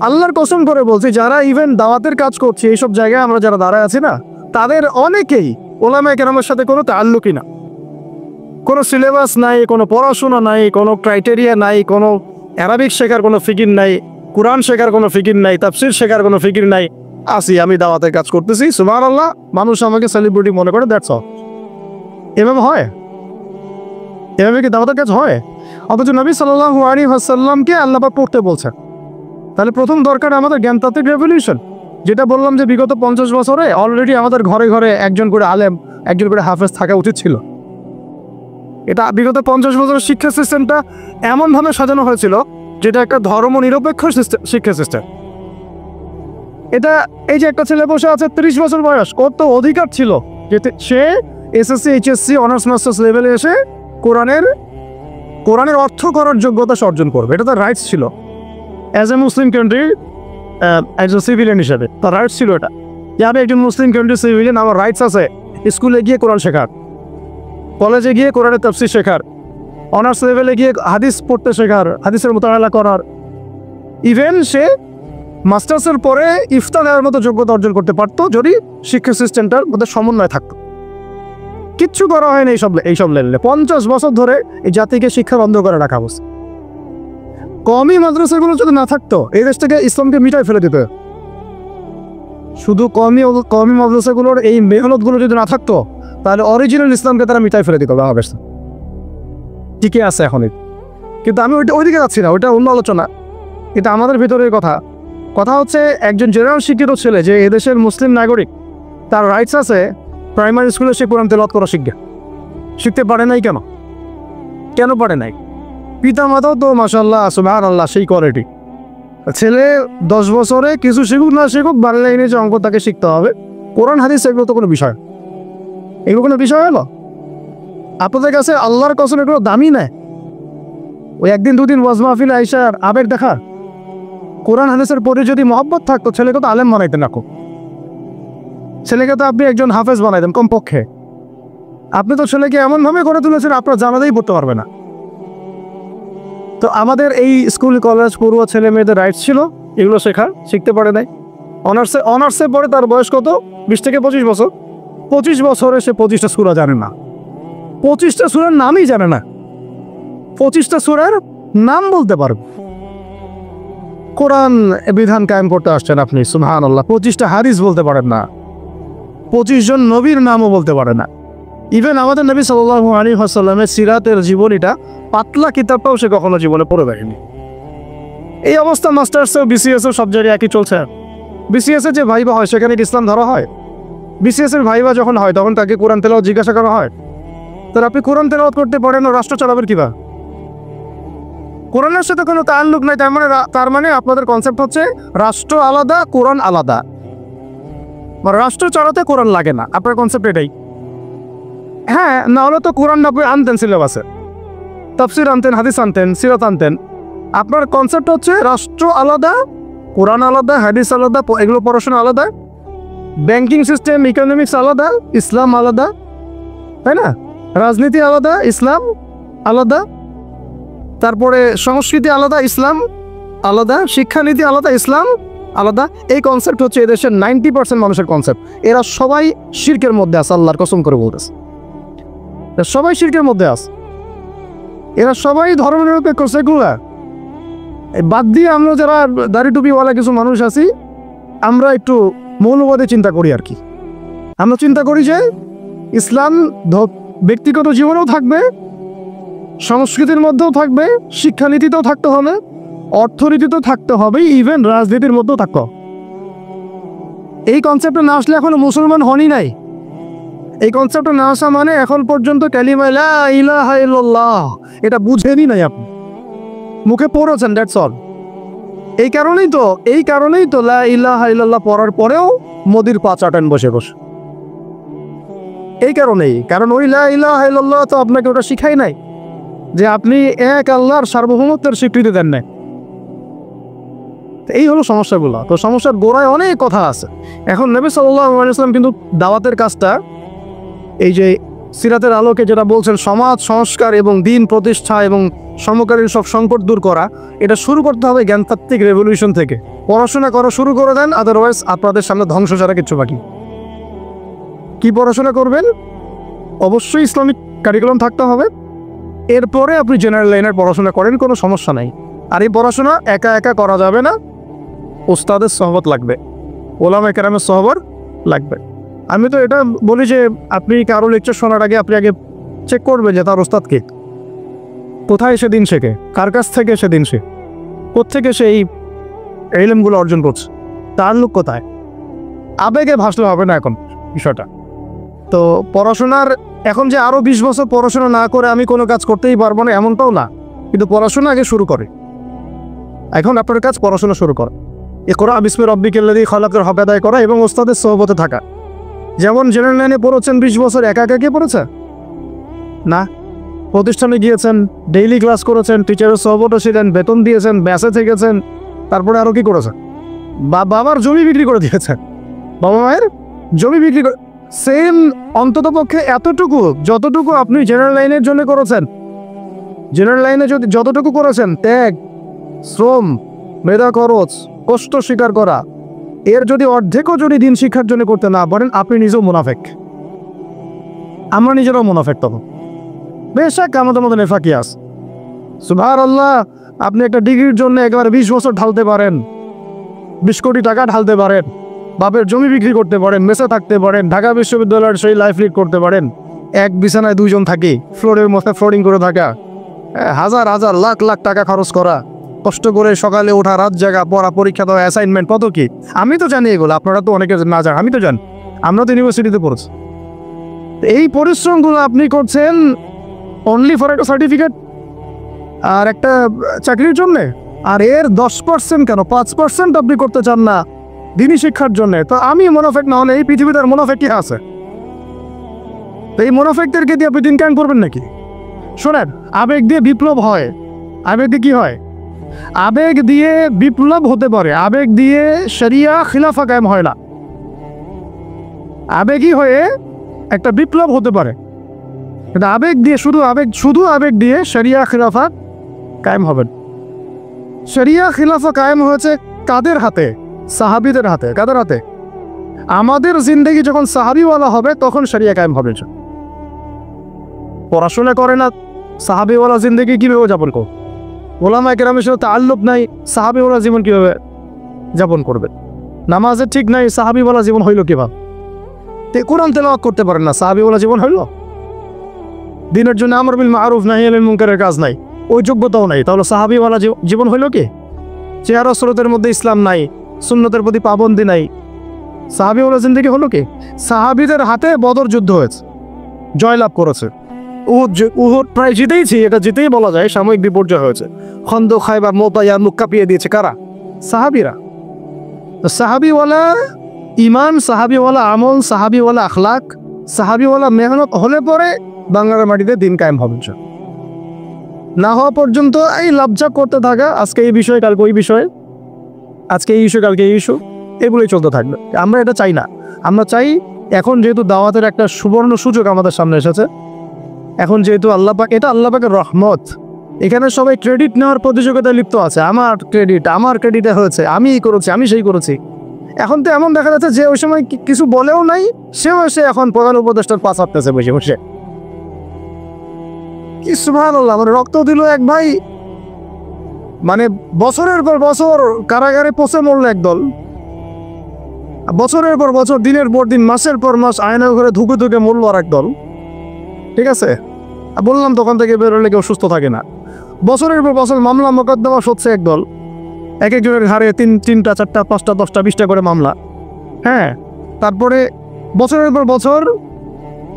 আল্লাহর কসম করে বলছি, যারা ইভেন দাওয়াতের কাজ করছে এইসব জায়গায় আমরা যারা দাঁড়ায় আছি না, তাদের অনেকেই ওলামায়ে কেরামের সাথে কোনো তাআল্লুকই না। কোনো সিলেবাস নাই, কোনো পড়াশোনা নাই, কোনো ক্রাইটেরিয়া নাই, কোনো অ্যারাবিক শেখার কোনো ফিকির নাই, কোরআন শেখার কোনো ফিকির নাই, তাফসির শেখার কোনো ফিকির নাই। আসি আমি দাওয়াতের কাজ করতেছি, সুবহানাল্লাহ, মানুষ আমাকে সেলিব্রিটি মনে করে, দ্যাটস অল। এভাবে হয়? এভাবে কি দাওয়াতের কাজ হয়? অথচ নবী সাল্লাল্লাহু আলাইহি ওয়াসাল্লামকে আল্লাহ পাক পড়তে বলছেন। তাহলে প্রথম দরকার আমাদের জ্ঞানতাত্ত্বিক রেভলিউশন। যেটা বললাম যে বিগত 50 বছরে অলরেডি আমাদের ঘরে ঘরে একজন করে আলেম, একজন করে হাফেজ থাকা উচিত ছিল। এটা বিগত 50 বছরের শিক্ষা সিস্টেমটা এমনভাবে সাজানো হয়েছিল যেটা একটা ধর্ম নিরপেক্ষ শিক্ষা সিস্টেম। এটা এই যে একটা ছেলে বসে আছে 30 বছর বয়স, কত অধিকার ছিল যে সে এসএসসি এইচএসসি অনার্স মাস্টার্স লেভেলে এসে কোরআনের অর্থ করার যোগ্যতা অর্জন করবে। এটা তার রাইটস ছিল as a Muslim country, as a civilian হিসেবে তার রাইটস ছিল এটা, যে আমি একজন মুসলিম কান্ট্রি সিভিলিয়ান, আমার রাইটস আছে স্কুলে গিয়ে কোরআন শেখার, কলেজে গিয়ে কোরআনের তাফসীর শেখার, অনার্স লেভেলে গিয়ে হাদিস পড়তে শেখার, হাদিসের মোতালা করার। ইভেন সে মাস্টার্সের পরে ইফতা দেওয়ার মতো যোগ্যতা অর্জন করতে পারতো যদি শিক্ষা সিস্টেমটার মধ্যে সমন্বয় থাকতো। কিচ্ছু করা হয়নি এইসব লেভেলে। 50 বছর ধরে এই জাতিকে শিক্ষা বন্ধ করে রাখা হচ্ছে। কওমি মাদ্রাসাগুলো যদি না থাকতো এই দেশ থেকে ইসলামকে মিটাই ফেলে দিত। শুধু কওমি মাদ্রাসাগুলোর এই মেহনতগুলো যদি না থাকতো তাহলে অরিজিনাল ইসলামকে তারা মিটাই ফেলে দিত বাংলাদেশে। ঠিকই আছে এখন, কিন্তু আমি ওইদিকে যাচ্ছি না, ওইটা অন্য আলোচনা। এটা আমাদের ভিতরের কথা হচ্ছে একজন জেনারেল শিক্ষিত ছেলে যে এদেশের মুসলিম নাগরিক, তার রাইটস আছে প্রাইমারি স্কুলে সে কোরআন তেলাওয়াত করা শিখতে পারে নাই। কেন পারে নাই? পিতা মাতাও তো মাশাআল্লাহ সুবহানাল্লাহ সেই কোয়ালিটি। ছেলে 10 বছরে কিছু শিখুক না শিখুক, বাংলা ইংরেজি অঙ্ক তাকে শিখতে হবে। কোরআন হাদিস এগুলো তো কোনো বিষয়, এগুলো কোনো বিষয় হলো? আপনাদের কাছে আল্লাহর কসম এগুলো দামি নেয়? ওই একদিন দুদিন ওয়াজ মাহফিল আইসার আবেগ দেখা। কোরআন হাদিসের পরে যদি মহব্বত থাকতো ছেলেকে তো আলেম বানাইতেন না, ছেলেকে তো আপনি একজন হাফেজ বানাইতেন কমপক্ষে। আপনি তো ছেলেকে এমনভাবে করে তুলেছেন আপনার জানাতেই পড়তে পারবে না। তো আমাদের এই স্কুল কলেজ পড়ুয়া ছেলে মেয়েদের রাইটস ছিল এগুলো শিখতে পারে নাই। অনার্সে পরে তার বয়স কত? 20 থেকে 25 বছর। 25 বছরে সে 25টা সূরা জানে না, 25টা সূরার নামই জানে না। 25টা সূরার নাম বলতে পারবে। কোরআন বিধান কায়েম করতে আসছেন আপনি, সুবহানাল্লাহ, 25টা হাদিস বলতে পারেন না, 25 জন নবীর নামও বলতে পারে না। ইভেন আমাদের নবী সাল্লাল্লাহু আলাইহি ওয়াসাল্লামের সিরাতের জীবনীটা পাতলা কিতাবটাও সে কখনো জীবনে পড়ে দেখেনি। এই অবস্থা মাস্টার্সেও বিসিএসও সব জায়গায় একই চলছে। বিসিএসের যে ভাইবা হয় সেখানে ইসলাম ধরা হয়? বিসিএসের ভাইবা যখন হয় তখন তাকে কোরআন তেলাওয়াত জিজ্ঞাসা করা হয়? তাহলে আপনি কোরআন তেলাওয়াত করতে পারেন না, রাষ্ট্র চালাবেন কিভাবে? কোরআনের সাথে কোনো তাআল্লুক নাই। তার মানে আপনাদের কনসেপ্ট হচ্ছে রাষ্ট্র আলাদা, কোরআন আলাদা, রাষ্ট্র চালাতে কোরআন লাগে না। আপনার কনসেপ্ট এটাই। হ্যাঁ, না হলে তো কোরআন আপনি আনতেন সিলেবাসে, তাফসির আনতেন, হাদিস আনতেন, সিরাত আনতেন। আপনার কনসেপ্ট হচ্ছে রাষ্ট্র আলাদা, কোরআন আলাদা, হাদিস আলাদা, এগুলো পড়াশোনা আলাদা, ব্যাংকিং সিস্টেম ইকোনমিক্স আলাদা, ইসলাম আলাদা, তাই না? রাজনীতি আলাদা, ইসলাম আলাদা, তারপরে সংস্কৃতি আলাদা, ইসলাম আলাদা, শিক্ষানীতি আলাদা, ইসলাম আলাদা। এই কনসেপ্ট হচ্ছে এদেশের 90% মানুষের কনসেপ্ট। এরা সবাই শিরকের মধ্যে আছে, আল্লাহর কসম করে বলতেছে, সবাই শিরকের মধ্যে আছে। এরা সবাই ধর্মনিরপেক্ষ সেকুলার। বাদ দিয়ে আমরা যারা দাড়ি টুপিওয়ালা কিছু মানুষ আছি, আমরা একটু মৌলবাদী চিন্তা করি আর কি। আমরা চিন্তা করি যে ইসলাম ব্যক্তিগত জীবনেও থাকবে, সংস্কৃতির মধ্যেও থাকবে, শিক্ষানীতিতেও থাকতে হবে, অর্থনীতিতেও থাকতে হবে, ইভেন রাজনীতির মধ্যেও থাকতে হবে। এই কনসেপ্টে না আসলে এখনো মুসলমান হনই নাই। এই কনসেপ্টে না আসা মানে এখন পর্যন্ত কালিমা লা ইলাহা ইল্লাল্লাহ এটা বুঝেনি নাই, আপনি মুখে পড়েছেন, দ্যাটস অল। এই কারণেই তো লা ইলাহা ইল্লাল্লাহ পড়ার পরেও মোদির পা চাটান বসে বসে। এই কারণেই, কারণ ওই লা ইলাহা ইল্লাল্লাহ তো আপনাকে ওটা শিখাই নাই যে আপনি এক আল্লাহর সার্বভৌমত্বের স্বীকৃতি দেন নাই। এই হলো সমস্যাগুলো। তো সমস্যার গোড়ায় অনেক কথা আছে। এখন নবী সাল্লাল্লাহু আলাইহি ওয়াসাল্লাম কিন্তু দাওয়াতের কাজটা এই যে সিরাতের আলোকে যেটা বলছেন সমাজ সংস্কার এবং দিন প্রতিষ্ঠা এবং সমকালীন সব সংকট দূর করা, এটা শুরু করতে হবে জ্ঞানতাত্ত্বিক রেভলিউশন থেকে। পড়াশোনা করা শুরু করে দেন, আদারওয়াইজ আপনাদের সামনে ধ্বংস ছাড়া কিচ্ছু বাকি। কি পড়াশোনা করবেন? অবশ্যই ইসলামিক কারিকুলাম থাকতে হবে। এরপরে আপনি জেনারেল লাইনের পড়াশোনা করেন, কোনো সমস্যা নাই। আর এই পড়াশোনা একা একা করা যাবে না, ওস্তাদের সহবত লাগবে, ওলামা কেরামের সহবত লাগবে। আমি তো এটা বলি যে আপনি কারো লেকচার শোনার আগে আপনি আগে চেক করবেন যে তার ওস্তাদ কে, কোথায় সে দিন শেখে, কার কাছ থেকে সে দিন শেখে, কোত্থেকে সে এই এলিমগুলো অর্জন করছে, তার লোক কোথায়। আবেগে ভাসলে হবে না এখন বিষয়টা। তো পড়াশোনার এখন যে আরও 20 বছর পড়াশোনা না করে আমি কোনো কাজ করতেই পারবো না এমনটাও না, কিন্তু পড়াশোনা আগে শুরু করে। এখন আপনার কাজ পড়াশোনা শুরু করা, ইকরা বিসমি রাব্বিকাল্লাযী খালাকের হক আদায় করা এবং ওস্তাদের সোহবতে থাকা। যেমন জেনারেল লাইনে পড়েছেন 20 বছর, একা একা কে পড়েছে? না, প্রতিষ্ঠানে গিয়েছেন, ডেইলি ক্লাস করেছেন, টিচারের সোহবতে ছিলেন, বেতন দিয়েছেন, ব্যাসে থেকেছেন, তারপরে আরও কি করেছেন? বাবার জমি বিক্রি করে দিয়েছেন, বাবা মায়ের জমি বিক্রি করে। সেম অন্ততপক্ষে এতটুকু যতটুকু আপনি জেনারেল লাইনের জন্য করেছেন, জেনারেল লাইনে যদি যতটুকু করেছেন, ত্যাগ, শ্রম, মেধা খরচ, কষ্ট স্বীকার করা, এর যদি অর্ধেকও যদি দিন শিক্ষার জন্য করতে না পারেন, আপনি নিজেও মুনাফেক। আমরা নিজেরাও মুনাফেক তখন। বেশাক আমাদের মতো নেফাকি আছে। সুবহানাল্লাহ, আপনি একটা ডিগ্রির জন্য একেবারে 20 বছর ঢালতে পারেন, 20 কোটি টাকা ঢালতে পারেন, বাপের জমি বিক্রি করতে পারেন, মেসে থাকতে পারেন, ঢাকা বিশ্ববিদ্যালয়ের সেই লাইফ লিড করতে পারেন, এক বিছানায় 2 জন থাকি, ফ্লোরের মধ্যে ফ্লোরিং করে থাকা, হাজার হাজার লাখ লাখ টাকা খরচ করা, কষ্ট করে সকালে ওঠা, রাত জাগা, পড়া, পরীক্ষা দেওয়া, অ্যাসাইনমেন্ট, কত কি। আমি তো জানি এগুলো, আপনারা তো অনেকে না জান, আমি তো জানি, আমরা তো ইউনিভার্সিটিতে পড়েছি। এই পরিশ্রমগুলো আপনি করছেন অনলি ফর একটা সার্টিফিকেট আর একটা চাকরির জন্যে, আর এর 10% কেন 5% আপনি করতে চান না দিনী শিক্ষার জন্য। তো আমি মুনাফেক না হলে এই পৃথিবীতে আর মুনাফেক কি আছে? তো এই মুনাফেকদেরকে দিয়ে আপনি দিন কায়েম করবেন নাকি? শোনেন, আবেগ দিয়ে বিপ্লব হয়। আবেগ দিয়ে কি হয়? আবেগ দিয়ে বিপ্লব হতে পারে, আবেগ দিয়ে শরিয়া খিলাফা কায়েম হয় না। আবেগই হয়ে একটা বিপ্লব হতে পারে, কিন্তু আবেগ দিয়ে শুধু আবেগ দিয়ে শরিয়া খিলাফা কায়েম হবে না। শরিয়া খিলাফা কায়েম হয়েছে কাদের হাতে? সাহাবীদের হাতে। কাদের হাতে? আমাদের জিন্দেগি যখন সাহাবীওয়ালা হবে তখন শরিয়া কায়েম হবে। পড়াশোনা করে না, সাহাবীওয়ালা জিন্দেগি কীভাবে যাপন করবে? ওলামা কেরামের সাথে তাআল্লুক নাই, সাহাবীওয়ালা জীবন কীভাবে যাপন করবে? নামাজের ঠিক নাই, সাহাবীওয়ালা জীবন হইল কীভাবে? কোরআন তেলাওয়াত করতে পারেন না, সাহাবীওয়ালা জীবন হইল? দিনের জন্য আমর বিল মারুফ নাহি আনিল মুনকারের কাজ নাই, ওই যোগ্যতাও নাই, তাহলে সাহাবীওয়ালা জীবন হইল কি? চেহারা স্রোতের মধ্যে ইসলাম নাই, সুন্নতের প্রতি পাবন্দি নাই, সাহাবীওয়ালা জিন্দেগি হলো কি? সাহাবীদের হাতে বদর যুদ্ধ হয়েছে, জয়লাভ করেছে। উহুদ প্রায় জিতেইছি, এটা জিতেই বলা যায়, সাময়িক বিপর্যয় হয়েছে। খন্দক, খায়বার, মুতা, মুখ কাঁপিয়ে দিয়েছে কারা? সাহাবীরা। তো সাহাবীওয়ালা ইমান, সাহাবীওয়ালা আমল, সাহাবীওয়ালা আখলাক, সাহাবীওয়ালা মেহনত হলে পরে বাংলার মাটিতে দিন কায়েম হবে। না হওয়া পর্যন্ত এই লাভঝাপ করতে থাকা, আজকে এই বিষয় কালকে ওই বিষয়, আজকে এই ইস্যু কালকে এই ইস্যু, এগুলোই চলতে থাকবে। আমরা এটা চাই না। আমরা চাই এখন যেহেতু দাওয়াতের একটা সুবর্ণ সুযোগ আমাদের সামনে এসেছে, এখন যেহেতু আল্লাহ পাক, এটা আল্লাহ পাকের রহমত, এখানে সবাই ক্রেডিট নেওয়ার প্রতিযোগিতায় লিপ্ত আছে। আমার ক্রেডিটে হয়েছে, আমি এই করেছি, আমি সেই করেছি। এখন তো এমন দেখা যাচ্ছে যে ওই সময় কিছু বলেও নাই, সেও এসে এখন প্রধান উপদেষ্টার পাশ হাঁটতেছে বসে বসে। কি সুবহানাল্লাহ, মানে রক্ত দিল এক ভাই, মানে বছরের পর বছর কারাগারে পচে মরল একদল, বছরের পর বছর, দিনের পর দিন, মাসের পর মাস আয়না ঘরে ধুকে ধুকে মরল আর একদল। ঠিক আছে, বললাম তখন থেকে বেরোলে কেউ সুস্থ থাকে না। বছরের পর বছর মামলা মোকদ্দমা সচ্ছে একদল, এক একজনের ঘাড়ে 3টা 4টা 5টা 10টা 20টা করে মামলা। হ্যাঁ, তারপরে বছরের পর বছর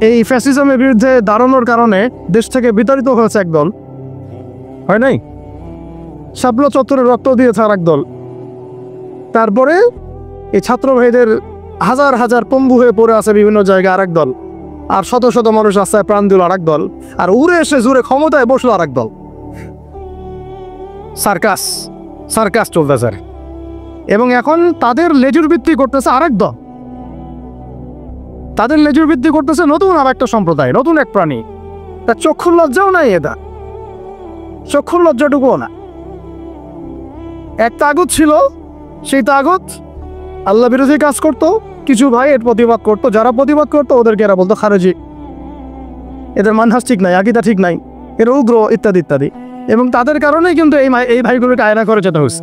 এই ফ্যাসিজমের বিরুদ্ধে দাঁড়ানোর কারণে দেশ থেকে বিতাড়িত হয়েছে একদল, হয় নাই? শাপলা চত্বরে রক্ত দিয়েছে আর একদল। তারপরে এই ছাত্র ভাইদের হাজার হাজার পঙ্গু হয়ে পড়ে আছে বিভিন্ন জায়গায় আর একদল, আর শত শত মানুষ রাস্তায় প্রাণ দিল আর একদল, আর উড়ে এসে জুড়ে ক্ষমতায় বসলো আর একদল। সার্কাস চলতেছে, এবং এখন তাদের লেজুর ভিত্তি করতেছে আরেক দল। তাদের লেজুর বৃদ্ধি করতেছে নতুন আর একটা সম্প্রদায়, নতুন এক প্রাণী। তার চক্ষুর লজ্জাও নাই, এটা চক্ষুর লজ্জাটুকুও না। এক তাগুত ছিল, সেই তাগুত আল্লাহ বিরোধী কাজ করতো, কিছু ভাই এর প্রতিবাদ করতো, যারা প্রতিবাদ করতো ওদেরকে এরা বলতো খারেজি, এদের মানহাজ ঠিক নাই, আকীদা ঠিক নাই, এর উগ্র ইত্যাদি ইত্যাদি। এবং তাদের কারণেই কিন্তু এই ভাইগুলোকে আয়না করে যেতে হয়েছে,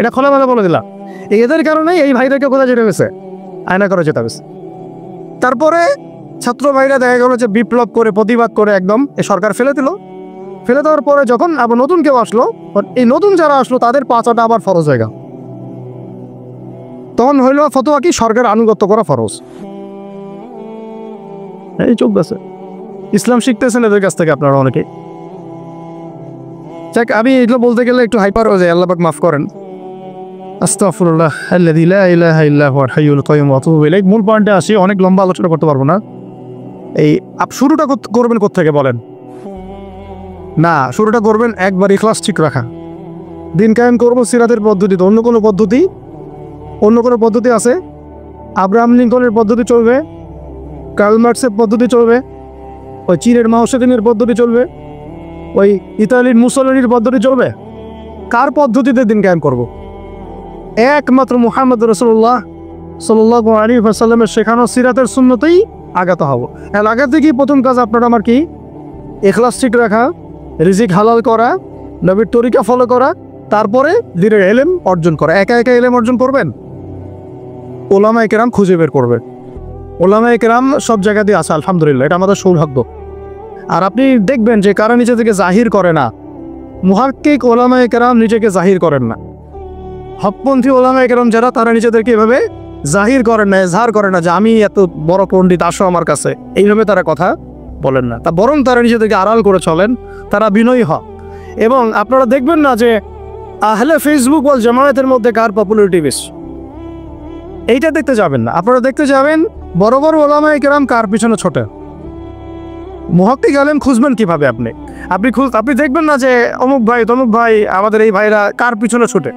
এটা খোলামেলা বলে দিলাম। এদের কারণেই এই ভাইদেরকে কোথায় যেতে হয়েছে, আয়না করে যেতে হয়েছে। তারপরে ছাত্র ভাইরা দেখা গেল যে বিপ্লব করে প্রতিবাদ করে একদম এই সরকার ফেলে দিল। ফেলে দেওয়ার পরে যখন আবার নতুন কেউ আসলো, এই নতুন যারা আসলো তাদের পাঁচাটা আবার ফরজ হয়ে গেল। তখন হইল ফতোয়া কি, সরকার আনুগত্য করা ফরজ। এই চলতেছে, ইসলাম শিখতেছেন এদের কাছ থেকে আপনারা অনেকে। যাক, আমি এগুলো বলতে গেলে একটু হাইপার হয়ে যায়, আল্লাহ পাক মাফ করেন। আস্তাগফিরুল্লাহ আল্লাযী লা ইলাহা ইল্লা হুয়াল হাইয়ুল কাইয়্যুম ওয়া আতুবু ইলাইহি। মূল পয়েন্টে আসি, অনেক লম্বা আলোচনা করতে পারবো না। এই শুরুটা করবেন কোত্থেকে বলেন? না, শুরুটা করবেন একবার ইখলাস ঠিক রাখা, দিন কায়েম করবো সিরাতের পদ্ধতিতে। অন্য কোনো পদ্ধতি আছে? আব্রাহাম লিঙ্কনের পদ্ধতি চলবে, কার্ল মার্কসের পদ্ধতি চলবে, ওই চীনের মাও সেতুংয়ের পদ্ধতি চলবে, ওই ইতালির মুসলিনির পদ্ধতি চলবে? কার পদ্ধতিতে দিন কায়েম করব? একমাত্র মুহাম্মদ রাসূলুল্লাহ সাল্লাল্লাহু আলাইহি ওয়াসাল্লামের শেখানো সিরাতের সুন্নতেই আগাতে হবো। এর আগে থেকেই প্রথম কাজ আপনার আমার কি? ইখলাস ঠিক রাখা, রিজিক হালাল করা, নবীর তরিকা ফলো করা, তারপরে দিনের ইলম অর্জন করা। একা একা ইলম অর্জন করবেন? ওলামায়ে কেরাম খুঁজে বের করবে। ওলামায়ে কেরাম সব জায়গা দিয়ে আছে, আলহামদুলিল্লাহ, এটা আমাদের সৌভাগ্য। আর আপনি দেখবেন যে কারা নিচে থেকে জাহির করে না, মুহাক্কিক ওলামায়ে কেরাম নিজেকে জাহির করেন না। হকপন্থী ওলামায়ে কেরাম যারা, তারা নিজেদেরকে এভাবে জাহির করেন না, এজহার করেন না যে আমি এত বড় পণ্ডিত, আসো আমার কাছে, এইভাবে তারা কথা বলেন না। তা বরং তারা নিজেদেরকে আড়াল করে চলেন, তারা বিনয়ী হন। এবং আপনারা দেখবেন না যে আহলে ফেসবুক ওয়াল জামায়াতের মধ্যে কার পপুলারিটি বেশি, এইটা দেখতে যাবেন না। আপনারা দেখতে যাবেন বড় বড় ওলামায়ে কেরাম কার পিছনে ছোটে। মুহাক্কিক আলেম খুঁজবেন কিভাবে? আপনি দেখবেন না যে অমুক ভাই তমুক ভাই, আমাদের এই ভাইরা কার পিছনে ছোটে।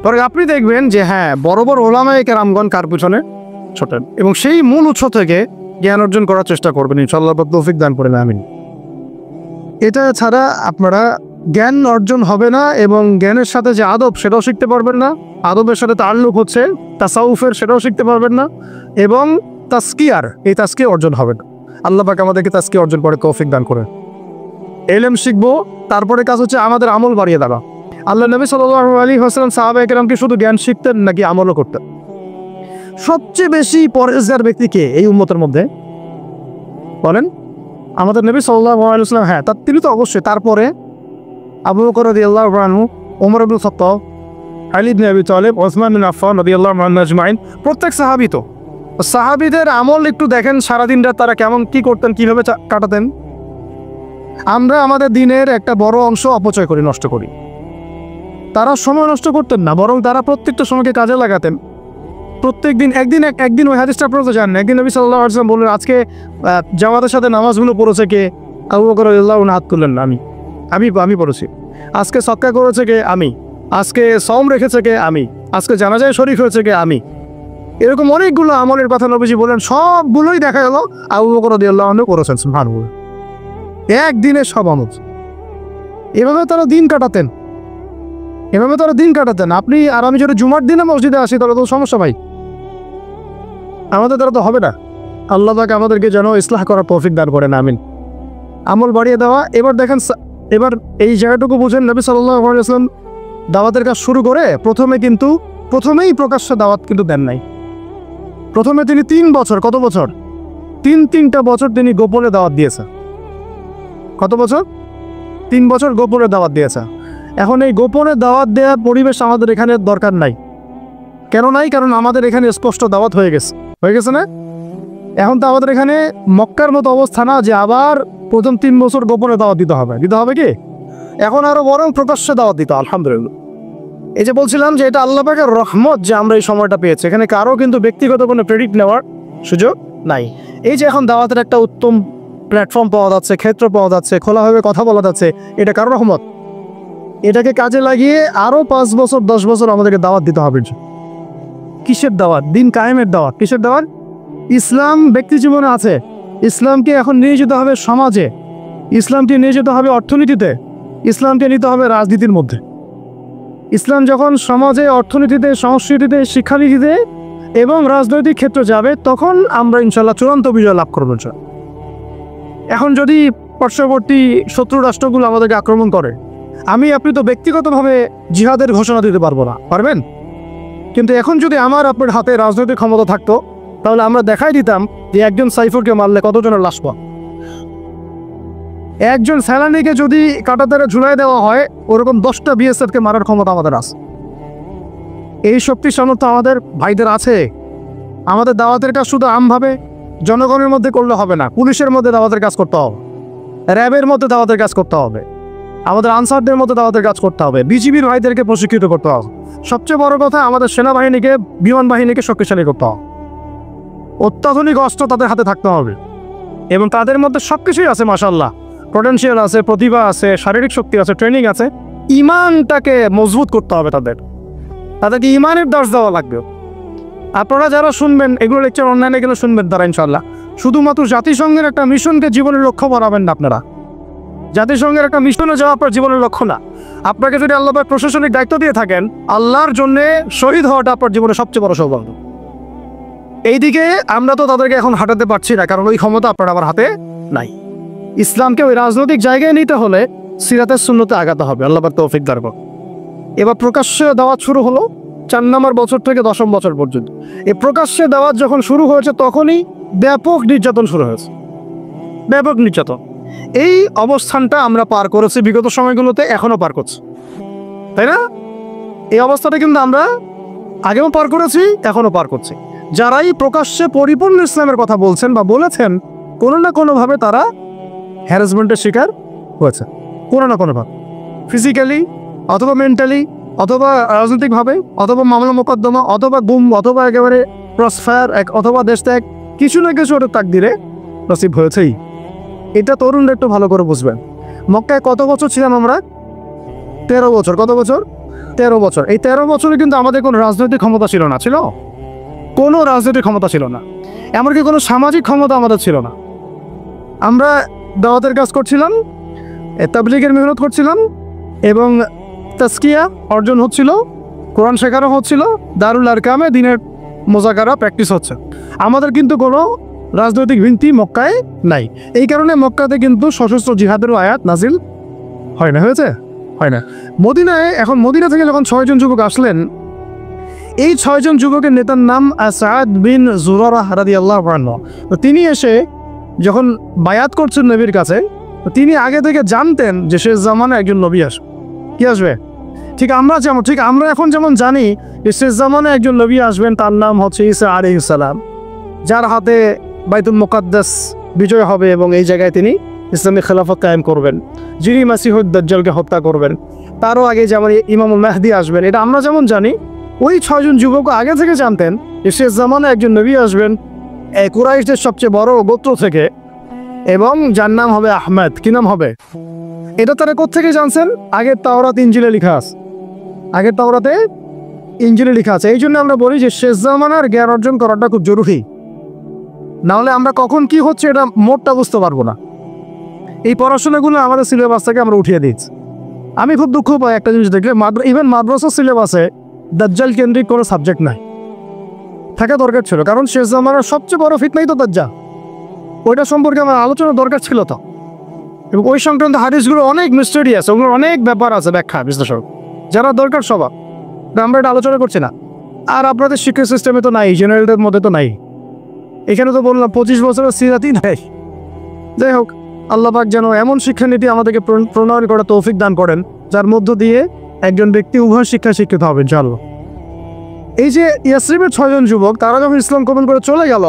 পরে আপনি দেখবেন যে হ্যাঁ, বড় বড় ওলামায়ে কেরামগণ কার পিছনে ছোটেন, এবং সেই মূল উৎস থেকে জ্ঞান অর্জন করার চেষ্টা করবেন, ইনশাআল্লাহ তৌফিক দান করেন, আমিন। এটা ছাড়া আপনারা জ্ঞান অর্জন হবে না, এবং জ্ঞানের সাথে যে আদব সেটাও শিখতে পারবেন না। আদবের সাথে তাআল্লুক হচ্ছে তাসাউফের, সেটাও শিখতে পারবেন না। এবং এই তাজকিয়া অর্জন হবে না। আল্লাহ পাক আমাদেরকে তাজকিয়া অর্জন করে তৌফিক দান করেন। ইলম শিখবো, তারপরে কাজ হচ্ছে আমাদের আমল বাড়িয়ে দেওয়া। আল্লাহ নবী সাল্লাল্লাহু আলাইহি ওয়াসাল্লাম সাহাবায়ে কেরামকে শুধু জ্ঞান শিখতেন নাকি আমলও করতেন? সবচেয়ে বেশি পরহেজগার ব্যক্তি কে এই উম্মতের মধ্যে বলেন? আমাদের নবী সাল্লাল্লাহু আলাইহি ওয়াসাল্লাম। হ্যাঁ, তিনি তো অবশ্যই। তারপরে আবু বকর রাদিয়াল্লাহু আনহু, ওমর ইবনে খাত্তাব, আলী ইবনে আবি তালিব, ওসমান বিন আফফান রাদিয়াল্লাহু আনহুম আজমাইন, প্রত্যেক সাহাবী। তো সাহাবীদের আমল একটু দেখেন, সারাদিন রাত তারা কেমন কি করতেন, কিভাবে কাটাতেন। আমরা আমাদের দিনের একটা বড় অংশ অপচয় করি, নষ্ট করি। তারা সময় নষ্ট করতেন না, বরং তারা প্রত্যেকটা সময়কে কাজে লাগাতেন। প্রত্যেক দিন একদিন ওই হাদিসটা আপনারা তো জানেন, একদিন নবী সাল্লাল্লাহু আলাইহি ওয়াসাল্লাম বললেন, আজকে জামাতের সাথে নামাজগুলো পড়েছে কে? আবু বকর রাদিয়াল্লাহু আনহু হাত তুললেন, আমি পড়েছি। আজকে সদকা করেছে কে? আমি। আজকে সওম রেখেছে কে? আমি। আজকে জানাজায় শরীক হয়েছে কে? আমি। এরকম অনেকগুলো আমলের কথা নবীজি বলেন, সবগুলোই দেখা গেল আবু বকর রাদিয়াল্লাহু আনহু করেছেন। সুবহানাল্লাহ, একদিনে সব আমল। এভাবে তারা দিন কাটাতেন। আপনি আর আমি যদি জুমার দিনে মসজিদে আসি তাহলে তো সমস্যা ভাই, আমাদের দ্বারা তো হবে না। আল্লাহ পাক আমাদেরকে যেন ইসলাহ করার তৌফিক দান করেন, আমিন। আমল বাড়িয়ে দেওয়া। এবার দেখেন, এবার এই জায়গাটুকু বুঝেন, নবী সাল্লাল্লাহু আলাইহি ওয়াসাল্লাম দাওয়াতের কাজ শুরু করে প্রথমেই প্রকাশ্য দাওয়াত কিন্তু দেন নাই। প্রথমে তিনি 3 বছর, কত বছর? তিনটা বছর তিনি গোপনে দাওয়াত দিয়েছে। কত বছর? 3 বছর গোপনে দাওয়াত দিয়েছে। এখন এই গোপনে দাওয়াত দেওয়ার পরিবেশ আমাদের এখানে দরকার নাই। কেন নাই? কারণ আমাদের এখানে স্পষ্ট দাওয়াত হয়ে গেছে না? এখন তো আমাদের এখানে মক্কার মতো অবস্থা না যে আবার প্রথম 3 বছর গোপনে দাওয়াত দিতে হবে কি? এখন আরো বরং প্রকাশ্যে দাওয়াত দিতে, আলহামদুলিল্লাহ। এই যে বলছিলাম যে এটা আল্লাহ পাকের রহমত যে আমরা এই সময়টা পেয়েছি। এখানে কারো কিন্তু ব্যক্তিগত কোনো ক্রেডিট নেওয়ার সুযোগ নাই। এই যে এখন দাওয়াতের একটা উত্তম প্ল্যাটফর্ম পাওয়া যাচ্ছে, ক্ষেত্র পাওয়া যাচ্ছে, খোলাভাবে কথা বলা যাচ্ছে, এটা কারো রহমত। এটাকে কাজে লাগিয়ে আরো 5 বছর 10 বছর আমাদেরকে দাওয়াত দিতে হবে। কিসের দাওয়াত? দিন কায়েমের দাওয়াত। কিসের দাওয়াত? ইসলাম ব্যক্তি জীবনে আছে, ইসলামকে এখন নিয়ে যেতে হবে সমাজে, ইসলামকে নিয়ে যেতে হবে অর্থনীতিতে, ইসলামকে নিতে হবে রাজনীতির মধ্যে। ইসলাম যখন সমাজে, অর্থনীতিতে, সংস্কৃতিতে, শিক্ষানীতিতে এবং রাজনৈতিক ক্ষেত্রে যাবে, তখন আমরা ইনশাল্লাহ চূড়ান্ত বিজয় লাভ করবো। এখন যদি পার্শ্ববর্তী শত্রু রাষ্ট্রগুলো আমাদেরকে আক্রমণ করে, আপনি তো ব্যক্তিগতভাবে জিহাদের ঘোষণা দিতে পারবো না, পারবেন? কিন্তু এখন যদি আপনার হাতে রাজনৈতিক ক্ষমতা থাকতো, তাহলে আমরা দেখাই দিতাম যে একজন সাইফুরকে মারলে কতজনের লাশ পাওয়া, একজন ফেলানিকে যদি কাঁটাতারে ঝুলাই দেওয়া হয়, ওরকম 10টা বিএসএফকে মারার ক্ষমতা আমাদের আছে। এই শক্তি সামর্থ্য আমাদের ভাইদের আছে। আমাদের দাওয়াতের কাজ শুধু আমভাবে জনগণের মধ্যে করলে হবে না, পুলিশের মধ্যে দাওয়াতের কাজ করতে হবে, র্যাবের মধ্যে দাওয়াতের কাজ করতে হবে, আমাদের আনসারদের মধ্যে দাওয়াতের কাজ করতে হবে, বিজিবির ভাইদেরকে প্রশিক্ষিত করতে হবে। সবচেয়ে বড় কথা, আমাদের সেনাবাহিনীকে, বিমান বাহিনীকে শক্তিশালী করতে হবে। অত্যাধুনিক অস্ত্র তাদের হাতে থাকতে হবে এবং তাদের মধ্যে সব কিছুই আছে, মাশাআল্লাহ, পটেনশিয়াল আছে, প্রতিভা আছে, শারীরিক শক্তি আছে, ট্রেনিং আছে। ইমানটাকে মজবুত করতে হবে, তাদেরকে ইমানের দর্শ দেওয়া লাগবে। আপনারা যারা শুনবেন এগুলো লেকচার, অনলাইনে গেলে শুনবেন তারা ইনশাআল্লাহ। শুধুমাত্র জাতিসংঘের একটা মিশনকে জীবনের লক্ষ্য বানাবেন না আপনারা। জাতিসংঘের একটা মিশনে যাওয়া আপনার জীবনের লক্ষ্য না। আপনাকে যদি আল্লাহ পাক প্রশাসনিক দায়িত্ব দিয়ে থাকেন, আল্লাহর জন্যে শহীদ হওয়াটা আপনার জীবনের সবচেয়ে বড় সৌভাগ্য। এইদিকে আমরা তো তাদেরকে এখন হাঁটাতে পারছি না, কারণ ওই ক্ষমতা আপনার আমার হাতে নাই। ইসলামকে ওই রাজনৈতিক জায়গায় নিতে হলে সিরাতের সুন্নতে আগাতে হবে। আল্লাহ পাক তৌফিক দান করুন। এবার প্রকাশ্যে দাওয়াত শুরু হলো 4 নম্বর বছর থেকে 10ম বছর পর্যন্ত। এই প্রকাশ্যে দাওয়াত যখন শুরু হয়েছে, তখনই ব্যাপক নির্যাতন শুরু হয়েছে, ব্যাপক নির্যাতন। এই অবস্থানটা আমরা পার করেছি বিগত সময়গুলোতে, এখনো পার করছি, তাই না? এই অবস্থাটা কিন্তু আমরা আগেও পার করেছি, এখনো পার করছি। যারাই প্রকাশ্যে পরিপূর্ণ ইসলামের কথা বলছেন বা বলেছেন, কোনো না কোনোভাবে তারা হ্যারাসমেন্টের শিকার হয়েছে, কোনো না কোনোভাবে, ফিজিক্যালি অথবা মেন্টালি অথবা রাজনৈতিকভাবে অথবা মামলা মোকদ্দমা অথবা গুম অথবা একেবারে ক্রসফায়ার অথবা দেশ ত্যাগ, কিছু না কিছু ওটা তাকদিরে নসিব হয়েছেই। এটা তরুণরা একটু ভালো করে বুঝবেন। মক্কায় কত বছর ছিলাম আমরা? 13 বছর। কত বছর? 13 বছর। এই 13 বছরে কিন্তু আমাদের কোনো রাজনৈতিক ক্ষমতা ছিল না, ছিল কোনো রাজনৈতিক ক্ষমতা ছিল না, এমনকি কোনো সামাজিক ক্ষমতা আমাদের ছিল না। আমরা দাওয়াতের কাজ করছিলাম, তাবলীগের মেহনত করছিলাম এবং তাজকিয়া অর্জন হচ্ছিল, কোরআন শেখানো হচ্ছিল, দারুল আরকামে দিনের মোজাকারা প্র্যাকটিস হচ্ছে। আমাদের কিন্তু কোনো রাজনৈতিক ভিত্তি মক্কায় নাই। এই কারণে মক্কাতে কিন্তু সশস্ত্র জিহাদেরও আয়াত নাজিল হয় না, হয়েছে? হয় না। মদিনায়, এখন মদিনা থেকে যখন 6 জন যুবক আসলেন, এই 6 জন যুবকের নেতার নাম আসাদ বিন জুরারাহ রাদিয়াল্লাহু আনহু। তো তিনি এসে যখন বায়াত করছেন নবীর কাছে, তিনি আগে থেকে জানতেন যে শেষ জামানে একজন নবী আসবে। কি আসবে? ঠিক আমরা এখন যেমন জানি যে শেষ জামানে একজন নবী আসবেন, তার নাম হচ্ছে ঈসা আলাইহিস সালাম, যার হাতে বাইতুল মুকাদ্দাস বিজয় হবে এবং এই জায়গায় তিনি ইসলামী খেলাফত কায়েম করবেন, যিনি মাসিহুদ দাজ্জালকে হত্যা করবেন। তারও আগে যেমন ইমামুল মেহদি আসবেন, এটা আমরা যেমন জানি, ওই 6 জন যুবক আগে থেকে জানতেন যে শেষ জামানে একজন নবী আসবেন কুরাইশদের সবচেয়ে বড় গোত্র থেকে, এবং যার নাম হবে আহমেদ। কি নাম হবে? এটা তারা কোত্থেকে জানছেন? আগের তাওরাত ইনজিলে লেখা আছে, আগের তাওরাতে ইনজিলে লেখা আছে। এই জন্য আমরা বলি যে শেষ জামানার জ্ঞান অর্জন করাটা খুব জরুরি, নাহলে আমরা কখন কি হচ্ছে এটা মোটটা বুঝতে পারবো না। এই পড়াশোনাগুলো আমাদের সিলেবাস থেকে আমরা উঠিয়ে দিচ্ছি। আমি খুব দুঃখ পাই একটা জিনিস দেখলে, ইভেন মাদ্রাসার সিলেবাসে দাজ্জাল কেন্দ্রিক কোনো সাবজেক্ট নাই, থাকা দরকার ছিল, কারণ শেষ জামানার সবচেয়ে বড় ফিতনাই তো দাজ্জাল। ওইটা সম্পর্কে আমার আলোচনা দরকার ছিল তো, এবং ওই সংক্রান্ত হাদিসগুলো অনেক মিস্টেরিয়াস, ওগুলোর অনেক ব্যাপার আছে, ব্যাখ্যা বিশ্লেষণ যারা দরকার সবার, আমরা এটা আলোচনা করছি না। আর আপনাদের শিক্ষা সিস্টেমে তো নাই, জেনারেলদের মধ্যে তো নাই। এখানে তো বললাম 25 বছরের সিরাতই নাই। যাই হোক, আল্লাহ পাক যেন এমন শিক্ষানীতি আমাদেরকে প্রণয়ন করে তৌফিক দান করেন, যার মধ্য দিয়ে একজন ব্যক্তি উভয় শিক্ষায় শিক্ষিত হবে ইনশাআল্লাহ। এই যে ইয়াসরিবের 6 জন যুবক, তারা যখন ইসলাম কবুল করে চলে গেল,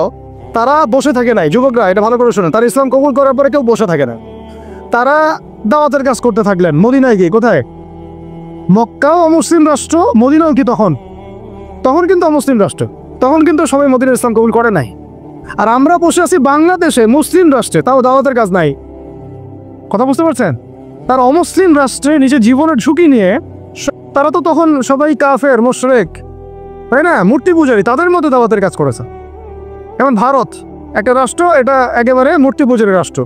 তারা বসে থাকে নাই। যুবকরা এটা ভালো করে শোনেন, তারা ইসলাম কবুল করার পরে কেউ বসে থাকে না, তারা দাওয়াতের কাজ করতে থাকলেন। মদিনায় গিয়ে, কোথায়? মক্কাও অমুসলিম রাষ্ট্র, মদিনাও কি তখন কিন্তু অমুসলিম রাষ্ট্র, তখন কিন্তু সবাই মদিনার ইসলাম কবুল করে নাই। আর আমরা বসে আছি বাংলাদেশে মুসলিম রাষ্ট্রে, তাও দাওয়াতের কাজ নাই। কথা বুঝতে পারছেন? তারা অমুসলিম রাষ্ট্রে নিজের জীবনের ঝুঁকি নিয়ে, তারা তো তখন সবাই কাফের, মুশরিক, তাই না, মূর্তি পূজারী, তাদের মধ্যে দাওয়াতের কাজ করেছে। যেমন ভারত একটা রাষ্ট্র, এটা একেবারে মূর্তি পূজার রাষ্ট্র,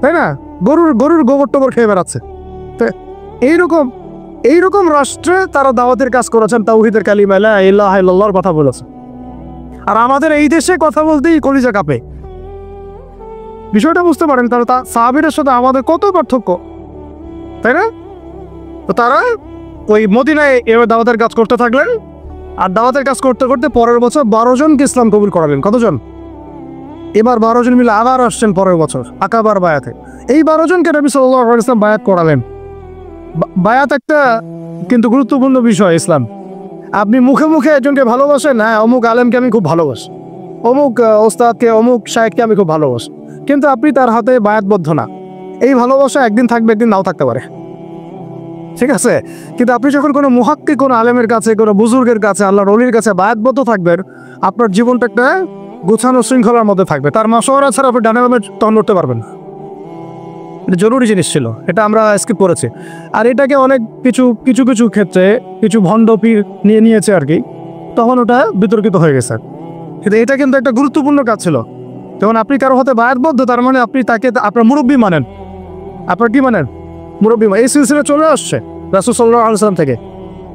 তাই না? গরুর গোবর টোবর খেয়ে বেড়াচ্ছে। তো এইরকম রাষ্ট্রে তারা দাওয়াতের কাজ করেছেন, তাওহীদের কালিমা লা ইলাহা ইল্লাল্লাহর কথা বলেছে। আর আমাদের এই দেশে কথা বলতেই কলিজা কাঁপে। বিষয়টা বুঝতে পারেন, তারা সাহাবীদের সাথে আমাদের কত পার্থক্য, তাই না? তো তারা ওই মদিনায় এবার দাওয়াতের কাজ করতে থাকলেন, আর দাওয়াতের কাজ করতে করতে পরের বছর 12 জনকে ইসলাম কবুল করালেন। কতজন? এবার 12 জন মিলে আবার আসছেন পরের বছর আকাবার বায়াতে। এই 12 জনকে নবী সাল্লাল্লাহু আলাইহি ওয়াসাল্লাম বায়াত করালেন। বায়াত একটা কিন্তু গুরুত্বপূর্ণ বিষয় ইসলাম। আপনি মুখে মুখে একজনকে ভালোবাসেন, হ্যাঁ অমুক আলেমকে আমি খুব ভালোবাসি, অমুক ওস্তাদকে, অমুক শায়েখকে আমি খুব ভালোবাসি, কিন্তু আপনি তার হাতে বায়াতবদ্ধ না। এই ভালোবাসা একদিন থাকবে, একদিন নাও থাকতে পারে, ঠিক আছে? কিন্তু আপনি যখন কোনো মুহাক্কিক, কোনো আলেমের কাছে, কোনো বুজুর্গের কাছে, আল্লাহর ওলির কাছে বায়াতবদ্ধ থাকবেন, আপনার জীবনটা একটা গোছানো শৃঙ্খলার মধ্যে থাকবে। তার মাসওয়ারা ছাড়া আপনি ডানে বামে তখন লড়তে পারবেন না। এটা জরুরি জিনিস ছিল, এটা আমরা স্কিপ করেছি। আর এটাকে অনেক কিছু ক্ষেত্রে কিছু ভণ্ড পীর নিয়েছে আর কি, তখন ওটা বিতর্কিত হয়ে গেছে। কিন্তু এটা কিন্তু একটা গুরুত্বপূর্ণ কাজ ছিল। যখন আপনি কারো হাতে বায়াতবদ্ধ, তার মানে আপনি তাকে আপনার মুরব্বী মানেন। আপনার কি মানেন? মুরব্বী। এই সিলসিলা চলে আসছে রাসূল সাল্লাল্লাহু আলাইহি ওয়াসাল্লাম থেকে।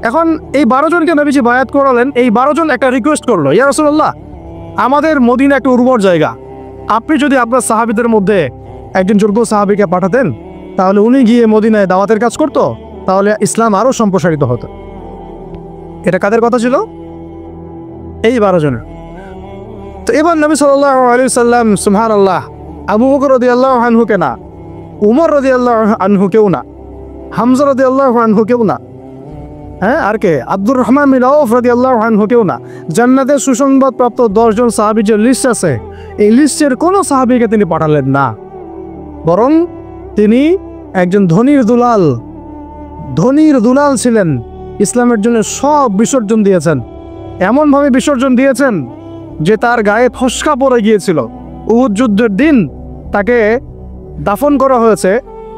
এখন এই 12 জনকে নবীজি বায়াত করালেন। এই 12 জন একটা রিকোয়েস্ট করলো, ইয়া রাসূলুল্লাহ, আমাদের মদিনা একটা উর্বর জায়গা, আপনি যদি আপনার সাহাবীদের মধ্যে একজন যোগ্য সাহাবীকে পাঠাতেন, তাহলে উনি গিয়ে মদিনায় দাওয়াতের কাজ করতো, তাহলে ইসলাম আরও সম্প্রসারিত হতো। এটা কাদের কথা ছিল? এই 12 জনের। তো এবার নবী সাল্লাল্লাহু আলাইহি ওয়াসাল্লাম, সুবহানাল্লাহ, আবু বকর রাদিয়াল্লাহু আনহুকে না, উমর রাদিয়াল্লাহু আনহুকেও না, হামজা রাদিয়াল্লাহু আনহুকেও না, হ্যাঁ আর কে, আব্দুর রহমান বিন আউফ রাদিয়াল্লাহু আনহুকেও না, জান্নাতের সুসংবাদ প্রাপ্ত 10 জন সাহাবীর যে লিস্ট আছে, এই লিস্টের কোনো সাহাবীকে তিনি পাঠালেন না। বরং তিনি একজন ধনীর দুলাল ছিলেন, ইসলামের জন্য সব বিসর্জন দিয়েছেন। এমনভাবে বিসর্জন দিয়েছেন যে তার গায়ে ফসকা পড়ে গিয়েছিল। উহুদ যুদ্ধের দিন তাকে দাফন করা হয়েছে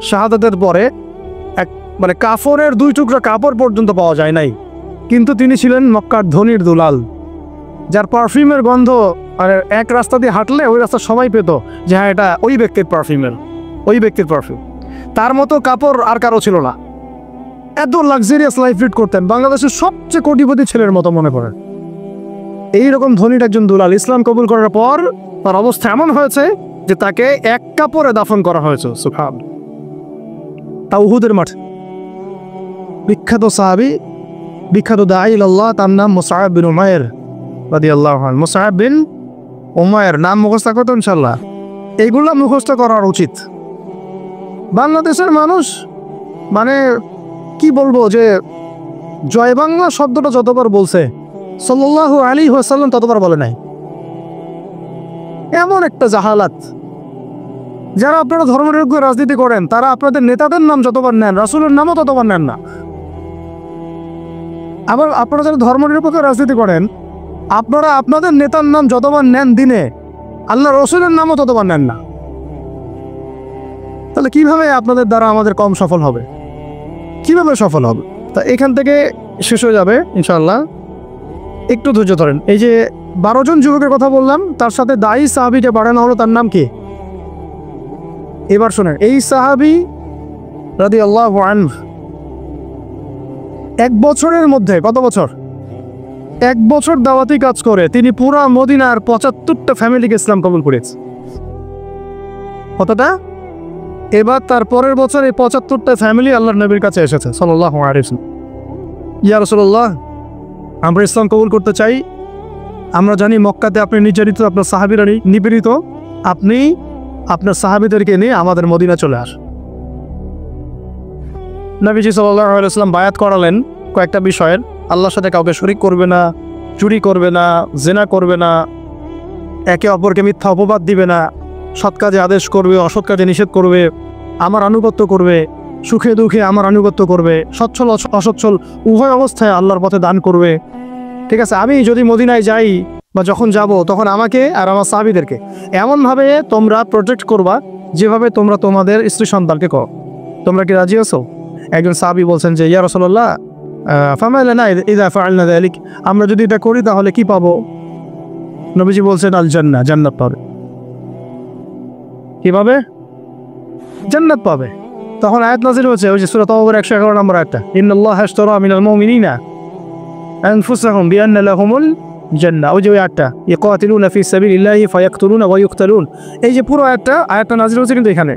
শাহাদাতের পরে, মানে কাফনের 2 টুকরা কাপড় পর্যন্ত পাওয়া যায় নাই। কিন্তু তিনি ছিলেন মক্কার ধনীর দুলাল, যার পারফিউমের গন্ধ মানে এক রাস্তা দিয়ে হাঁটলে ওই রাস্তা সবাই পেত যে হ্যাঁ এটা ওই ব্যক্তির পারফিউম। তার মতো কাপড় আর কারো ছিল না। এত লাক্সারিয়াস লাইফ লিড করতেন, বাংলাদেশের সবচেয়ে কোটিপতি ছেলের মতো মনে করেন। এইরকম ধনীর একজন দুলাল ইসলাম কবুল করার পর তার অবস্থা এমন হয়েছে যে তাকে এক কাপড়ে দাফন করা হয়েছে। সুবহান। তা উহুদের মাঠ। বিখ্যাত সাহাবী, বিখ্যাত দাঈ ইলাল্লাহ, তার নাম মুসআব বিন উমাইর রাদিয়াল্লাহু আনহু। মুসআব বিন উমাইর নাম মুখস্থ করতে ইনশাআল্লাহ, এইগুলা মুখস্থ করার উচিত। বাংলাদেশের মানুষ মানে কি বলবো, যে জয় বাংলা শব্দটা যতবার বলছে সাল্লাল্লাহু আলাইহি ওয়াসাল্লাম ততবার বলে নাই। এমন একটা জাহালাত। যারা আপনারা ধর্মনিরপেক্ষ রাজনীতি করেন, তারা আপনাদের নেতাদের নাম যতবার নেন, রাসূলের নামও ততবার নেন না। আবার আপনারা যারা ধর্মনিরপেক্ষ রাজনীতি করেন, আপনারা আপনাদের নেতার নাম যতবার নেন দিনে, আল্লাহ রসুলের নামও ততবার নেন না। তাহলে কিভাবে আপনাদের দ্বারা আমাদের কম সফল হবে? কিভাবে সফল হবে? তা এখান থেকে শেষ হয়ে যাবে ইনশাআল্লাহ, একটু ধৈর্য ধরেন। এই যে 12 জন যুবকের কথা বললাম, তার সাথে দায়ী সাহাবীকে বাড়ানো হলো, তার নাম কি? এবার শোনেন, এই সাহাবী রাদিয়াল্লাহু আনহু 1 বছরের মধ্যে, কত বছর? 1 বছর দাওয়াতি কাজ করে তিনি পুরা মদিনার 75টা ফ্যামিলিকে ইসলাম কবুল করেছে। কতটা? এবার তার পরের বছর এই 75টা ফ্যামিলি আল্লাহর নবীর কাছে এসেছে সাল্লাল্লাহু আলাইহি ওয়াসাল্লাম। ইয়া রাসূলুল্লাহ, আমরা ইসলাম কবুল করতে চাই। আমরা জানি মক্কাতে আপনি নির্যাতিত, আপনার সাহাবীরা নিপীড়িত, আপনি আপনার সাহাবীদেরকে নিয়ে আমাদের মদিনা চলে আস। নবীজি সাল্লাল্লাহু আলাইহি ওয়াসাল্লাম বায়াত করালেন কয়েকটা বিষয়ের। আল্লাহর সাথে কাউকে শরীক করবে না, চুরি করবে না, জিনা করবে না, একে অপরকে মিথ্যা অপবাদ দিবে না, সৎ কাজে আদেশ করবে, অসৎ কাজে নিষেধ করবে, আমার আনুগত্য করবে, সুখে দুঃখে আমার আনুগত্য করবে, সচ্ছল অসচ্ছল উভয় অবস্থায় আল্লাহর পথে দান করবে। ঠিক আছে, আমি যদি মদিনায় যাই বা যখন যাব, তখন আমাকে আর আমার সাহাবীদেরকে এমনভাবে তোমরা প্রোটেক্ট করবা যেভাবে তোমরা তোমাদের স্ত্রী সন্তানকে করো। তোমরা কি রাজি আছো? একজন সাহাবী বলছেন যে ইয়া রাসূলুল্লাহ, ফামা লানা ইযা ফাআলনা যালিক, আমরা যদি এটা করি তাহলে কি পাবো? নবীজি বলছেন আল জান্নাহ, জান্নাত পাবে। কিভাবে? জান্নাত পাবে। তখন আয়াত নাযিল হয়েছে, ওই যে সূরা তাওবার 111 নম্বর আয়াতটা, ইন্নাল্লাহা আশতারা মিনাল মুমিনিনা আনফুসাহুম বিআন্না লাহুমুল জান্নাহ। ওই যে ওই আয়াতটা, ইয়াকাতিলুনা ফি সাবিলিল্লাহি ফায়াকতুলুনা ওয়া ইউকতালুন। এই যে পুরো আয়াতটা নাযিল হয়েছে কিন্তু এখানে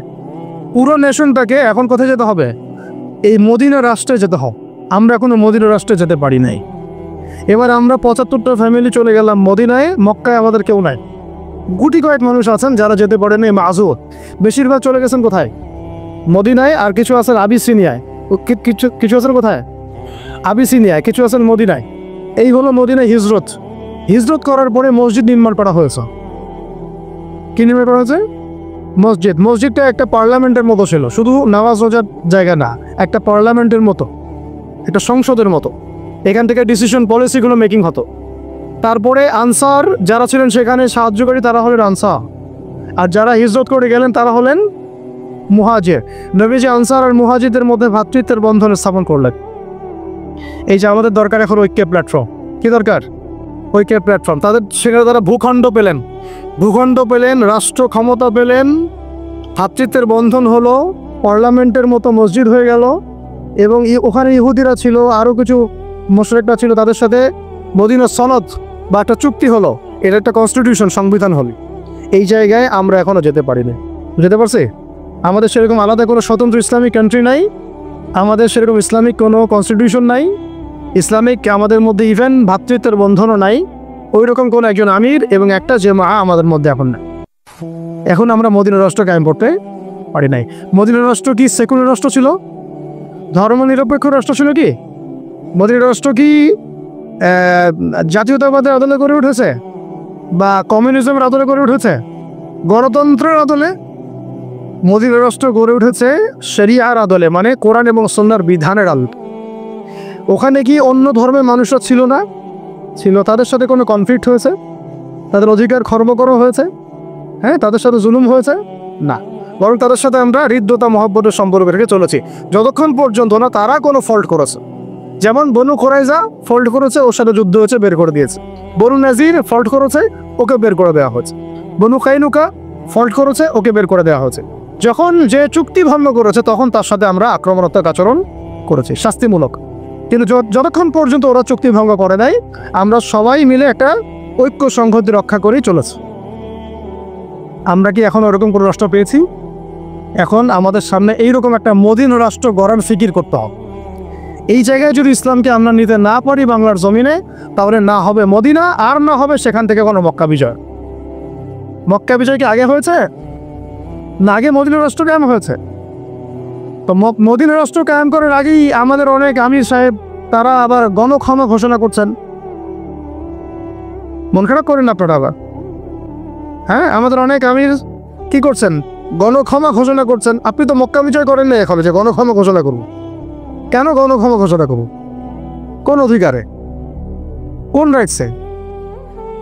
পুরো নেশনটাকে এখন কোথায় যেতে হবে? এই মদিনা রাষ্ট্রে যেতে হবে। আমরা এখনো মদিনা রাষ্ট্রে যেতে পারি নাই। এবার আমরা 75টা ফ্যামিলি চলে গেলাম মদিনায়, মক্কায় আমাদের কেউ নাই। গুটি কয়েক মানুষ আছেন যারা যেতে পারেনি, মাযুর। বেশিরভাগ চলে গেছেন কোথায়? মদিনায়। আর কিছু আছেন আবিসিনিয়ায়, কিছু আছেন কোথায়? আবিসিনিয়ায়, কিছু আছেন মদিনায়। এই হলো মদিনায় হিজরত। হিজরত করার পরে মসজিদ নির্মাণ করা হয়েছে। কি নির্মাণ করা হয়েছে? মসজিদ। মসজিদটা একটা পার্লামেন্টের মতো ছিল, শুধু নামাজ রোজার জায়গা না, একটা পার্লামেন্টের মতো, একটা সংসদের মতো। এখান থেকে ডিসিশন পলিসিগুলো মেকিং হতো। তারপরে আনসার যারা ছিলেন সেখানে সাহায্যকারী, তারা হলেন আনসার। আর যারা হিজরত করে গেলেন তারা হলেন মুহাজির। নবীজি আনসার আর মুহাজিরদের মধ্যে ভ্রাতৃত্বের বন্ধন স্থাপন করলেন। এই যে আমাদের দরকার এখন ঐক্যের প্ল্যাটফর্ম। কি দরকার? ঐক্যের প্ল্যাটফর্ম। সেখানে তারা ভূখণ্ড পেলেন, রাষ্ট্র ক্ষমতা পেলেন, ভ্রাতৃত্বের বন্ধন হলো, পার্লামেন্টের মতো মসজিদ হয়ে গেল। এবং ওখানে ইহুদিরা ছিল, আরও কিছু মুশরিকরা ছিল, তাদের সাথে মদিনা সনদ বা একটা চুক্তি হলো, এটা একটা কনস্টিটিউশন, সংবিধান হলো। এই জায়গায় আমরা এখনও যেতে পারি না। যেতে পারছি? আমাদের সেরকম আলাদা কোনো স্বতন্ত্র ইসলামিক কান্ট্রি নাই, আমাদের সেরকম ইসলামিক কোনো কনস্টিটিউশন নাই, ইসলামিক আমাদের মধ্যে ইভেন ভ্রাতৃত্বের বন্ধনও নাই। ওই রকম কোনো একজন আমির এবং একটা জামা আমাদের মধ্যে এখন নাই। এখন আমরা মদিনা রাষ্ট্র কায়েম করতে পারি নাই। মদিনা রাষ্ট্র কি সেকুলার রাষ্ট্র ছিল? ধর্মনিরপেক্ষ রাষ্ট্র ছিল কি? মদিনা রাষ্ট্র কি জাতীয়তাবাদের আদলে গড়ে উঠেছে, বা কমিউনিজমের আদলে গড়ে উঠেছে, গণতন্ত্রের আদলে? মদিনা রাষ্ট্র গড়ে উঠেছে শরিয়ার আদলে, মানে কোরআন এবং সুন্নাহর বিধানের আদলে। ওখানে কি অন্য ধর্মের মানুষরা ছিল না? ছিল। তাদের সাথে কোনো কনফ্লিক্ট হয়েছে? তাদের অধিকার খর্ব করা হয়েছে? হ্যাঁ, তাদের সাথে জুলুম হয়েছে? না, বরং তাদের সাথে আমরা হৃদ্যতা মহব্বতের সম্পর্ক রেখে চলেছি, যতক্ষণ পর্যন্ত না তারা কোনো ফল্ট করেছে। যেমন বনু কুরাইজা ফল্ট করেছে, ওর সাথে যুদ্ধ হয়েছে, বের করে দিয়েছে। বনু নাজির ফল্ট করেছে, ওকে বের করে দেওয়া হয়েছে। বনু কাইনুকা ফল্ট করেছে, ওকে বের করে দেওয়া হয়েছে। যখন যে চুক্তি ভঙ্গ করেছে তখন তার সাথে আমরা আক্রমণাত্মক আচরণ করেছি, শাস্তিমূলক। কিন্তু যতক্ষণ পর্যন্ত ওরা চুক্তি ভঙ্গ করে নাই, আমরা সবাই মিলে একটা ঐক্য সংহতি রক্ষা করেই চলেছে। আমরা কি এখন ওরকম কোনো রাষ্ট্র পেয়েছি? এখন আমাদের সামনে এইরকম একটা মদিনা রাষ্ট্র গড়ার ফিকির করতে হবে। এই জায়গায় যদি ইসলামকে আমরা নিতে না পারি বাংলার জমিনে, তাহলে না হবে মদিনা, আর না হবে সেখান থেকে কোনো মক্কা বিজয়। মক্কা বিজয় কি আগে হয়েছে না আগে মদিনা রাষ্ট্র কায়েম হয়েছে? তো মদিনা রাষ্ট্র কায়েম করার আগেই আমাদের অনেক আমির সাহেব তারা আবার গণক্ষমা ঘোষণা করছেন। মন খারাপ করেন আপনারা আবার? হ্যাঁ, আমাদের অনেক আমির কি করছেন? গণক্ষমা ঘোষণা করছেন। আপনি তো মক্কা বিজয় করেন না এখন যে গণক্ষমা ঘোষণা করব। কেন গণক্ষমা ঘোষণা করব? কোন অধিকারে? কোন রাইটসে?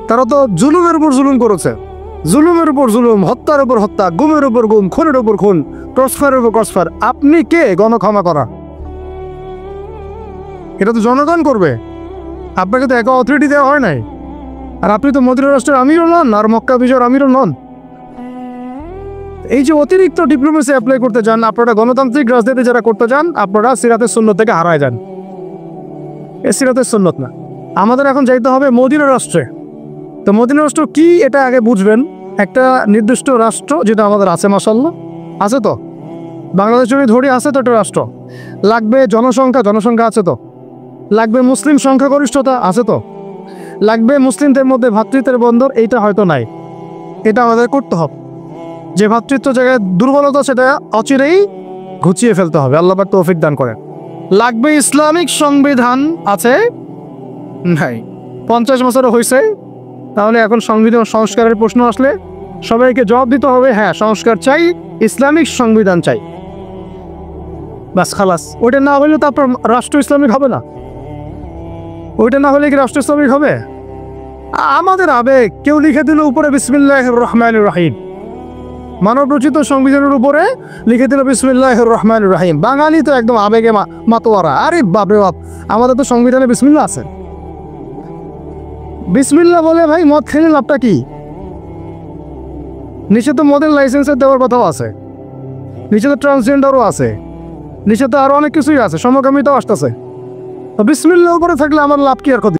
তারা তো জুলুমের উপর জুলুম করেছে, জুলুমের উপর জুলুম, হত্যার উপর হত্যা, গুমের উপর গুম, খুনের উপর খুন, ক্রসফায়ারের উপর ক্রসফায়ার। আপনি কে গণক্ষমা করা? এটা তো জনগণ করবে, আপনাকে তো একা অথরিটি দেওয়া হয় নাই। আর আপনি তো মদিনা রাষ্ট্রের আমিরও নন, আর মক্কা বিজয়ের আমিরও নন। এই যে অতিরিক্ত ডিপ্লোমেসি অ্যাপ্লাই করতে যান আপনারা, গণতান্ত্রিক রাজনীতি যারা করতে যান, আপনারা সিরাতের সুন্নত থেকে হারায় যান। এ সিরাতের সুন্নত না। আমাদের এখন যাইতে হবে মদিনা রাষ্ট্রে। তো মদিনা রাষ্ট্র কি এটা আগে বুঝবেন। একটা নির্দিষ্ট রাষ্ট্র যেটা আমাদের আছে, মাশাআল্লাহ আছে, তো বাংলাদেশ যদি ধরি আছে তো একটা রাষ্ট্র। লাগবে জনসংখ্যা আছে, তো লাগবে মুসলিম সংখ্যাগরিষ্ঠতা আছে, তো লাগবে মুসলিমদের মধ্যে ভ্রাতৃত্বের বন্ধন, এইটা হয়তো নাই। এটা আমাদের করতে হবে। যে ভ্রাতৃত্ব জায়গায় দুর্বলতা সেটা অচিরেই ঘুচিয়ে ফেলতে হবে। আল্লাহ পাক তৌফিক দান করেন। লাগবে ইসলামিক সংবিধান আছে নাই, 50 বছরও হয়েছে, তাহলে এখন সংবিধান সংস্কারের প্রশ্ন আসলে সবাইকে জবাব দিতে হবে, হ্যাঁ সংস্কার চাই, ইসলামিক সংবিধান চাই, বাস খালাস। ওইটা না হলে তো আপনার রাষ্ট্র ইসলামিক হবে না। ওইটা না হলে কি রাষ্ট্র ইসলামিক হবে? আমাদের আবেগ, কেউ লিখে দিল উপরে বিসমিল্লাহির রহমানির রহিম, মানবরচিত সংবিধানের উপরে লিখে দিল বিসমিল্লাহির রহমানির রহিম। বাঙালি তো একদম আবেগে মাতোয়ারা। আরে বাপরে বাপ, আমাদের তো সংবিধানে বিসমিল্লাহ আছে। বিসমিল্লাহ বলে ভাই মদ খেলে লাভটা কি? নিচে তো মদের লাইসেন্সের দেওয়ার কথাও আছে, নিচে তো ট্রান্সজেন্ডারও আছে, নিচে তো আরো অনেক কিছুই আছে, সমকামিতাও আসতেছে। তো বিসমিল্লাহ উপরে থাকলে আমার লাভ কি আর ক্ষতি?